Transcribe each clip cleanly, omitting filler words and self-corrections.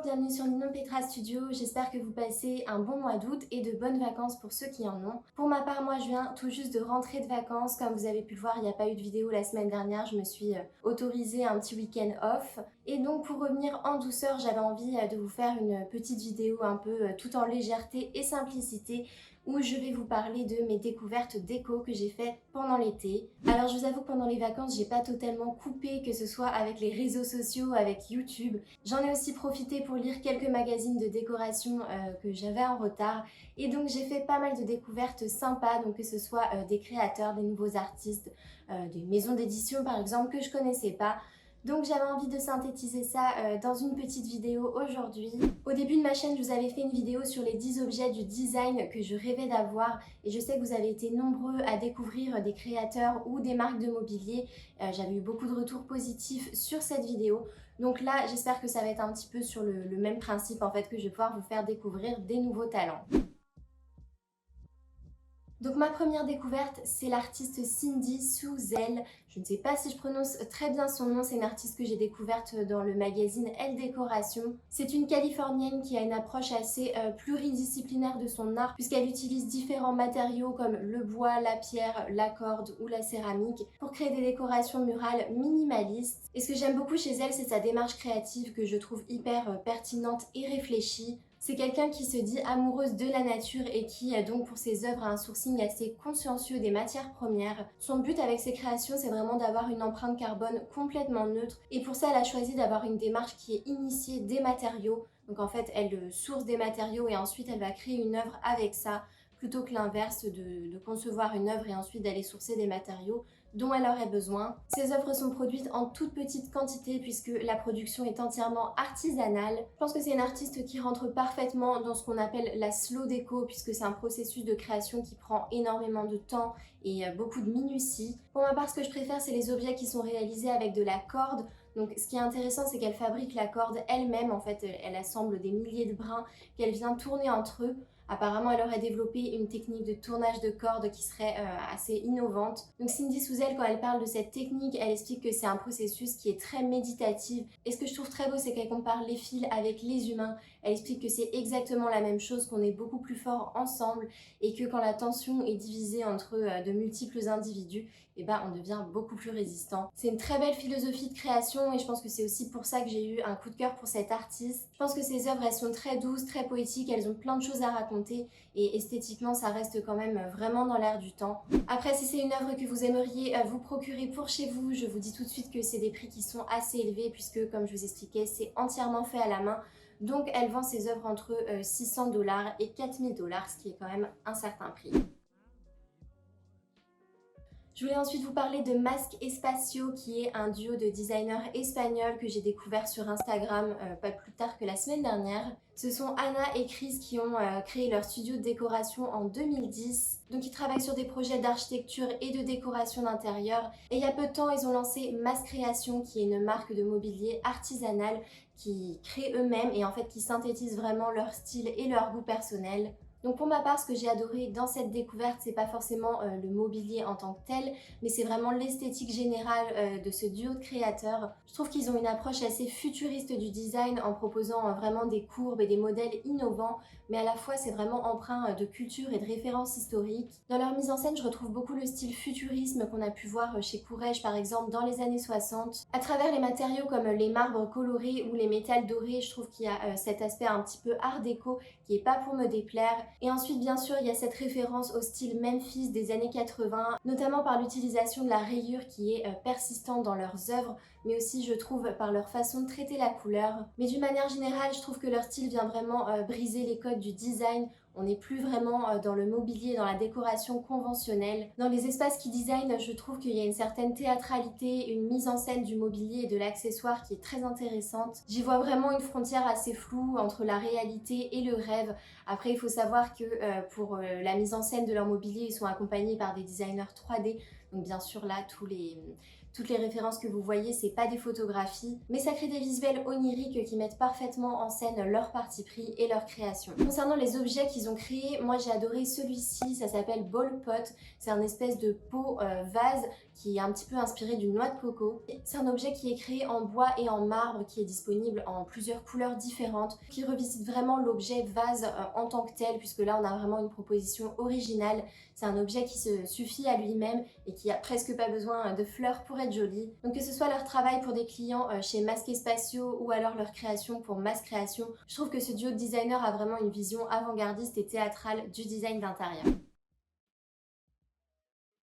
bienvenue sur Ninon Petra Studio, j'espère que vous passez un bon mois d'août et de bonnes vacances pour ceux qui en ont. Pour ma part, moi je viens tout juste de rentrer de vacances, comme vous avez pu le voir, il n'y a pas eu de vidéo la semaine dernière, je me suis autorisée un petit week-end off. Et donc pour revenir en douceur, j'avais envie de vous faire une petite vidéo un peu tout en légèreté et simplicité, où je vais vous parler de mes découvertes déco que j'ai fait pendant l'été. Alors je vous avoue que pendant les vacances, j'ai pas totalement coupé, que ce soit avec les réseaux sociaux, avec YouTube. J'en ai aussi profité pour lire quelques magazines de décoration que j'avais en retard. Et donc j'ai fait pas mal de découvertes sympas, donc que ce soit des créateurs, des nouveaux artistes, des maisons d'édition par exemple que je connaissais pas. Donc j'avais envie de synthétiser ça dans une petite vidéo aujourd'hui. Au début de ma chaîne, je vous avais fait une vidéo sur les 10 objets du design que je rêvais d'avoir et je sais que vous avez été nombreux à découvrir des créateurs ou des marques de mobilier. J'avais eu beaucoup de retours positifs sur cette vidéo. Donc là, j'espère que ça va être un petit peu sur le même principe en fait, que je vais pouvoir vous faire découvrir des nouveaux talents. Donc ma première découverte, c'est l'artiste Cindy Souzel. Je ne sais pas si je prononce très bien son nom, c'est une artiste que j'ai découverte dans le magazine Elle Décoration. C'est une Californienne qui a une approche assez pluridisciplinaire de son art, puisqu'elle utilise différents matériaux comme le bois, la pierre, la corde ou la céramique pour créer des décorations murales minimalistes. Et ce que j'aime beaucoup chez elle, c'est sa démarche créative que je trouve hyper pertinente et réfléchie. C'est quelqu'un qui se dit amoureuse de la nature et qui donc pour ses œuvres a un sourcing assez consciencieux des matières premières. Son but avec ses créations, c'est vraiment d'avoir une empreinte carbone complètement neutre et pour ça elle a choisi d'avoir une démarche qui est initiée des matériaux. Donc en fait elle source des matériaux et ensuite elle va créer une œuvre avec ça, plutôt que l'inverse de concevoir une œuvre et ensuite d'aller sourcer des matériaux dont elle aurait besoin. Ces œuvres sont produites en toute petite quantité puisque la production est entièrement artisanale. Je pense que c'est une artiste qui rentre parfaitement dans ce qu'on appelle la slow déco puisque c'est un processus de création qui prend énormément de temps et beaucoup de minutie. Pour ma part, ce que je préfère, c'est les objets qui sont réalisés avec de la corde. Donc ce qui est intéressant, c'est qu'elle fabrique la corde elle-même. En fait, elle assemble des milliers de brins qu'elle vient tourner entre eux. Apparemment, elle aurait développé une technique de tournage de cordes qui serait assez innovante. Donc Cindy Souzel, quand elle parle de cette technique, elle explique que c'est un processus qui est très méditatif. Et ce que je trouve très beau, c'est qu'elle compare les fils avec les humains. Elle explique que c'est exactement la même chose, qu'on est beaucoup plus fort ensemble et que quand la tension est divisée entre de multiples individus, eh ben, on devient beaucoup plus résistant. C'est une très belle philosophie de création et je pense que c'est aussi pour ça que j'ai eu un coup de cœur pour cette artiste. Je pense que ses œuvres, elles sont très douces, très poétiques, elles ont plein de choses à raconter et esthétiquement, ça reste quand même vraiment dans l'air du temps. Après, si c'est une œuvre que vous aimeriez vous procurer pour chez vous, je vous dis tout de suite que c'est des prix qui sont assez élevés puisque, comme je vous expliquais, c'est entièrement fait à la main. Donc, elle vend ses œuvres entre 600 $ et 4000 $, ce qui est quand même un certain prix. Je voulais ensuite vous parler de Masque Espacio, qui est un duo de designers espagnols que j'ai découvert sur Instagram pas plus tard que la semaine dernière. Ce sont Anna et Chris qui ont créé leur studio de décoration en 2010. Donc ils travaillent sur des projets d'architecture et de décoration d'intérieur. Et il y a peu de temps, ils ont lancé Mass Création, qui est une marque de mobilier artisanal qui créent eux-mêmes et en fait qui synthétisent vraiment leur style et leur goût personnel. Donc pour ma part, ce que j'ai adoré dans cette découverte, c'est pas forcément le mobilier en tant que tel, mais c'est vraiment l'esthétique générale de ce duo de créateurs. Je trouve qu'ils ont une approche assez futuriste du design en proposant vraiment des courbes et des modèles innovants, mais à la fois c'est vraiment empreint de culture et de références historiques. Dans leur mise en scène, je retrouve beaucoup le style futurisme qu'on a pu voir chez Courrèges par exemple dans les années 60. À travers les matériaux comme les marbres colorés ou les métals dorés, je trouve qu'il y a cet aspect un petit peu art déco qui est pas pour me déplaire. Et ensuite, bien sûr, il y a cette référence au style Memphis des années 80, notamment par l'utilisation de la rayure qui est persistante dans leurs œuvres, mais aussi, je trouve, par leur façon de traiter la couleur. Mais d'une manière générale, je trouve que leur style vient vraiment briser les codes du design. On n'est plus vraiment dans le mobilier, dans la décoration conventionnelle. Dans les espaces qui designent, je trouve qu'il y a une certaine théâtralité, une mise en scène du mobilier et de l'accessoire qui est très intéressante. J'y vois vraiment une frontière assez floue entre la réalité et le rêve. Après, il faut savoir que pour la mise en scène de leur mobilier, ils sont accompagnés par des designers 3D. Donc bien sûr là, toutes les références que vous voyez, c'est pas des photographies, mais ça crée des visuels oniriques qui mettent parfaitement en scène leur parti pris et leur création. Concernant les objets qu'ils ont créés, moi j'ai adoré celui-ci, ça s'appelle Ball Pot. C'est un espèce de pot vase qui est un petit peu inspiré d'une noix de coco. C'est un objet qui est créé en bois et en marbre, qui est disponible en plusieurs couleurs différentes, qui revisite vraiment l'objet vase en tant que tel, puisque là on a vraiment une proposition originale. C'est un objet qui se suffit à lui-même et qui a presque pas besoin de fleurs pour être joli. Donc que ce soit leur travail pour des clients chez Masqués Spatiaux ou alors leur création pour Mass Création, je trouve que ce duo de designers a vraiment une vision avant-gardiste et théâtrale du design d'intérieur.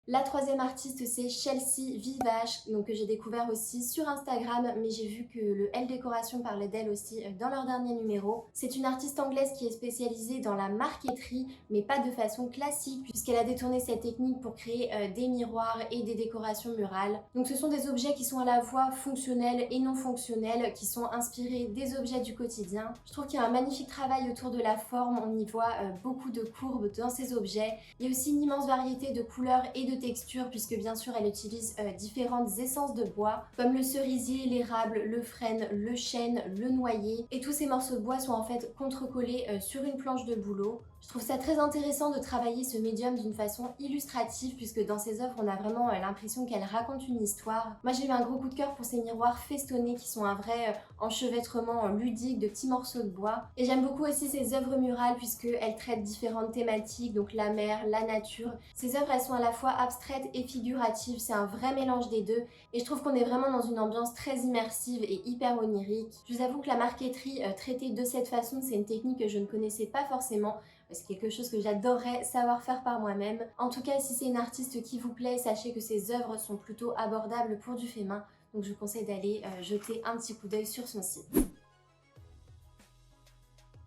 La troisième artiste, c'est Chelsea Vivache, donc que j'ai découvert aussi sur Instagram, mais j'ai vu que le Elle Décoration parlait d'elle aussi dans leur dernier numéro. C'est une artiste anglaise qui est spécialisée dans la marqueterie, mais pas de façon classique, puisqu'elle a détourné cette technique pour créer des miroirs et des décorations murales. Donc ce sont des objets qui sont à la fois fonctionnels et non fonctionnels, qui sont inspirés des objets du quotidien. Je trouve qu'il y a un magnifique travail autour de la forme, on y voit beaucoup de courbes dans ces objets. Il y a aussi une immense variété de couleurs et de texture, puisque bien sûr elle utilise différentes essences de bois comme le cerisier, l'érable, le frêne, le chêne, le noyer, et tous ces morceaux de bois sont en fait contrecollés sur une planche de bouleau. Je trouve ça très intéressant de travailler ce médium d'une façon illustrative, puisque dans ses œuvres on a vraiment l'impression qu'elle raconte une histoire. Moi j'ai eu un gros coup de cœur pour ces miroirs festonnés qui sont un vrai enchevêtrement ludique de petits morceaux de bois, et j'aime beaucoup aussi ses œuvres murales puisqu'elles traitent différentes thématiques, donc la mer, la nature. Ces œuvres elles sont à la fois abstraites et figuratives, c'est un vrai mélange des deux, et je trouve qu'on est vraiment dans une ambiance très immersive et hyper onirique. Je vous avoue que la marqueterie traitée de cette façon, c'est une technique que je ne connaissais pas forcément. C'est quelque chose que j'adorerais savoir faire par moi-même. En tout cas, si c'est une artiste qui vous plaît, sachez que ses œuvres sont plutôt abordables pour du fait main. Donc je vous conseille d'aller jeter un petit coup d'œil sur son site.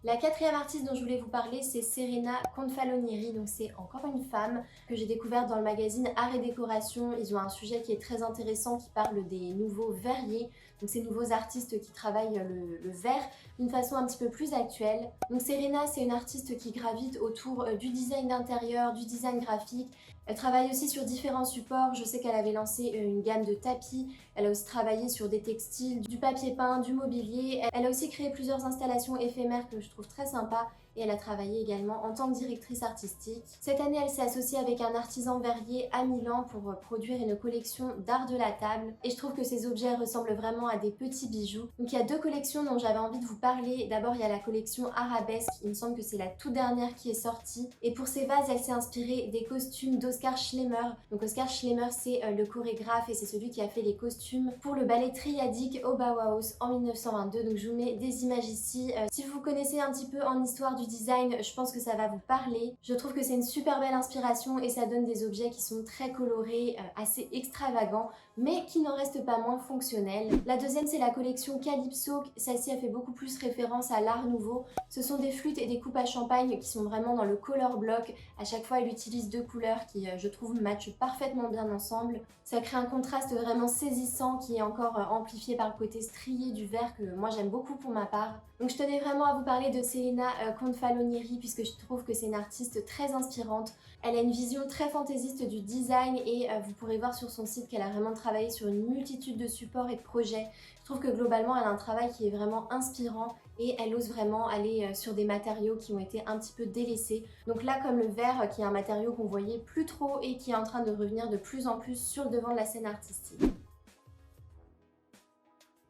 La quatrième artiste dont je voulais vous parler, c'est Serena Confalonieri. Donc c'est encore une femme que j'ai découverte dans le magazine Art et Décoration. Ils ont un sujet qui est très intéressant, qui parle des nouveaux verriers. Donc ces nouveaux artistes qui travaillent le verre d'une façon un petit peu plus actuelle. Donc Serena, c'est une artiste qui gravite autour du design d'intérieur, du design graphique. Elle travaille aussi sur différents supports. Je sais qu'elle avait lancé une gamme de tapis. Elle a aussi travaillé sur des textiles, du papier peint, du mobilier. Elle a aussi créé plusieurs installations éphémères que je trouve très sympas. Et elle a travaillé également en tant que directrice artistique. Cette année, elle s'est associée avec un artisan verrier à Milan pour produire une collection d'art de la table. Et je trouve que ces objets ressemblent vraiment à des petits bijoux. Donc il y a deux collections dont j'avais envie de vous parler. D'abord, il y a la collection Arabesque. Il me semble que c'est la toute dernière qui est sortie. Et pour ces vases, elle s'est inspirée des costumes d'Oskar Schlemmer. Donc Oskar Schlemmer, c'est le chorégraphe et c'est celui qui a fait les costumes pour le ballet triadique au Bauhaus en 1922. Donc je vous mets des images ici. Si vous connaissez un petit peu en histoire du design, je pense que ça va vous parler. Je trouve que c'est une super belle inspiration et ça donne des objets qui sont très colorés, assez extravagants, mais qui n'en restent pas moins fonctionnels. La deuxième, c'est la collection Calypso. Celle-ci a fait beaucoup plus référence à l'art nouveau. Ce sont des flûtes et des coupes à champagne qui sont vraiment dans le color block. À chaque fois, elle utilise deux couleurs qui, je trouve, matchent parfaitement bien ensemble. Ça crée un contraste vraiment saisissant qui est encore amplifié par le côté strié du verre que moi j'aime beaucoup pour ma part. Donc je tenais vraiment à vous parler de Serena Confalonieri puisque je trouve que c'est une artiste très inspirante. Elle a une vision très fantaisiste du design et vous pourrez voir sur son site qu'elle a vraiment travaillé sur une multitude de supports et de projets. Je trouve que globalement elle a un travail qui est vraiment inspirant et elle ose vraiment aller sur des matériaux qui ont été un petit peu délaissés. Donc là, comme le verre, qui est un matériau qu'on voyait plus trop et qui est en train de revenir de plus en plus sur le devant de la scène artistique.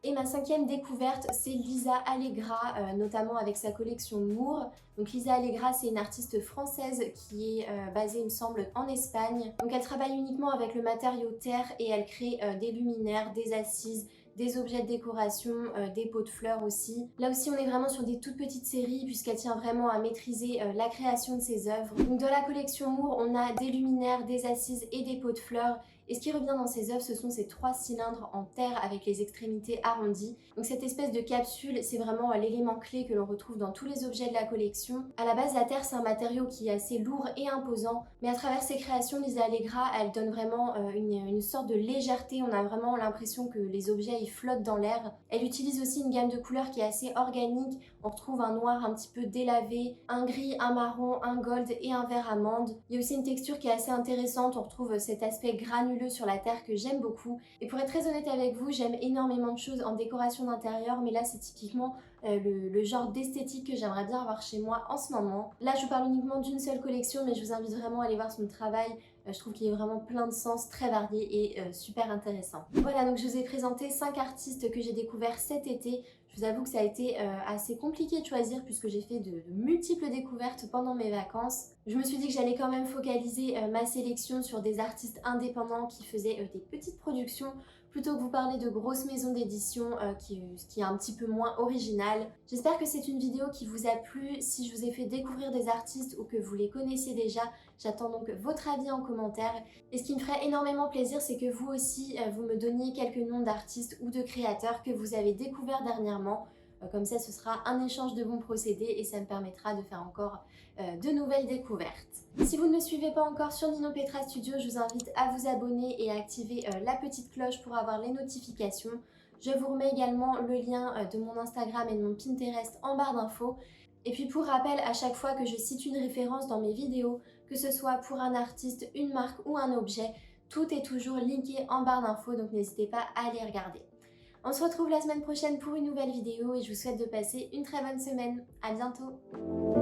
Et ma cinquième découverte, c'est Lisa Allegra, notamment avec sa collection Moore. Donc Lisa Allegra, c'est une artiste française qui est basée, il me semble, en Espagne. Donc elle travaille uniquement avec le matériau terre et elle crée des luminaires, des assises, des objets de décoration, des pots de fleurs aussi. Là aussi, on est vraiment sur des toutes petites séries puisqu'elle tient vraiment à maîtriser la création de ses œuvres. Donc dans la collection Moore, on a des luminaires, des assises et des pots de fleurs. Et ce qui revient dans ces œuvres, ce sont ces trois cylindres en terre avec les extrémités arrondies. Donc cette espèce de capsule, c'est vraiment l'élément clé que l'on retrouve dans tous les objets de la collection. À la base, la terre, c'est un matériau qui est assez lourd et imposant, mais à travers ses créations, Lisa Allegra, elle donne vraiment une sorte de légèreté. On a vraiment l'impression que les objets, ils flottent dans l'air. Elle utilise aussi une gamme de couleurs qui est assez organique. On retrouve un noir un petit peu délavé, un gris, un marron, un gold et un vert amande. Il y a aussi une texture qui est assez intéressante. On retrouve cet aspect granuleux lieu sur la Terre que j'aime beaucoup. Et pour être très honnête avec vous, j'aime énormément de choses en décoration d'intérieur, mais là c'est typiquement le genre d'esthétique que j'aimerais bien avoir chez moi en ce moment. Là je vous parle uniquement d'une seule collection, mais je vous invite vraiment à aller voir son travail. Je trouve qu'il est vraiment plein de sens, très varié et super intéressant. Voilà, donc je vous ai présenté 5 artistes que j'ai découverts cet été. Je vous avoue que ça a été assez compliqué de choisir puisque j'ai fait de multiples découvertes pendant mes vacances. Je me suis dit que j'allais quand même focaliser ma sélection sur des artistes indépendants qui faisaient des petites productions plutôt que vous parler de grosses maisons d'édition qui est un petit peu moins original. J'espère que c'est une vidéo qui vous a plu. Si je vous ai fait découvrir des artistes ou que vous les connaissiez déjà, j'attends donc votre avis en commentaire. Et ce qui me ferait énormément plaisir, c'est que vous aussi, vous me donniez quelques noms d'artistes ou de créateurs que vous avez découverts dernièrement. Comme ça, ce sera un échange de bons procédés et ça me permettra de faire encore de nouvelles découvertes. Si vous ne me suivez pas encore sur Nino Petra Studio, je vous invite à vous abonner et à activer la petite cloche pour avoir les notifications. Je vous remets également le lien de mon Instagram et de mon Pinterest en barre d'infos. Et puis pour rappel, à chaque fois que je cite une référence dans mes vidéos, que ce soit pour un artiste, une marque ou un objet, tout est toujours linké en barre d'infos, donc n'hésitez pas à aller regarder. On se retrouve la semaine prochaine pour une nouvelle vidéo et je vous souhaite de passer une très bonne semaine. À bientôt!